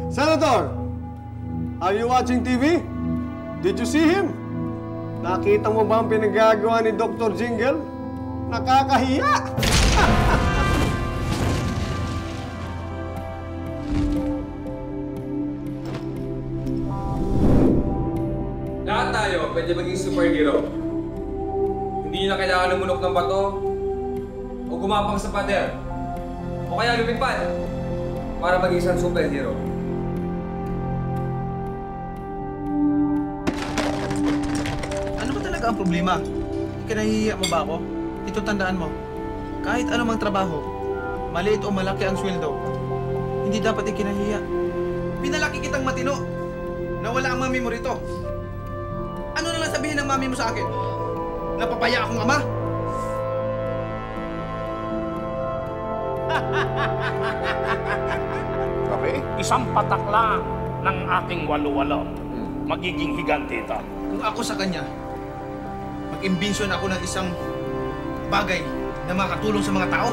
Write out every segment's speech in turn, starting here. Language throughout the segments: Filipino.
Senator, are you watching TV? Did you see him? Nakita mo ba ang pinagagawa ni Dr. Jingle? Nakakahiya! Lahat tayo pwede maging superhero. Hindi nyo na kailangan lumunok ng bato o gumapang sa pader o kaya lumipad para maging isang superhero. Ano ba talaga ang problema? Kinahihiya mo ba ako? Ito tandaan mo, kahit anumang trabaho, maliit o malaki ang sweldo, hindi dapat ikinahiya. Pinalaki kitang matino na wala ang mami mo rito. Ano na lang sabihin ng mami mo sa akin? Napapaya akong ama? Okay? Isang patak lang ng aking walo-walo. Magiging higante ito. Kung ako sa kanya, mag-imbensyon ako ng isang bagay na makatulong sa mga tao.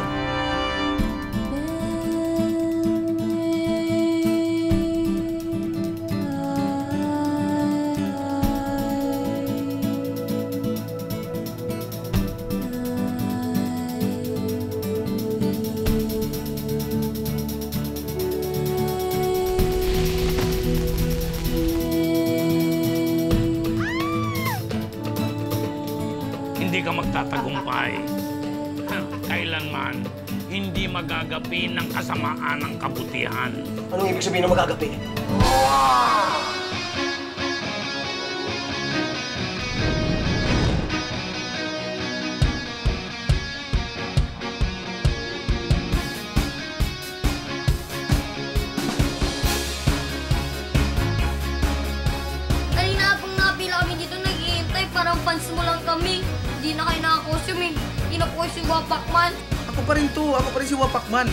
Hindi ka magtatagumpay. Kailanman, hindi magagapi ng kasamaan ng kabutihan. Anong ibig sabihin ng magagapi? Kanina pang napila kami dito naghihintay, parang fans mo lang kami. Hindi na kayo nakakostume eh. Hindi na po si Wapakman. Ako pa rin si Wapakman.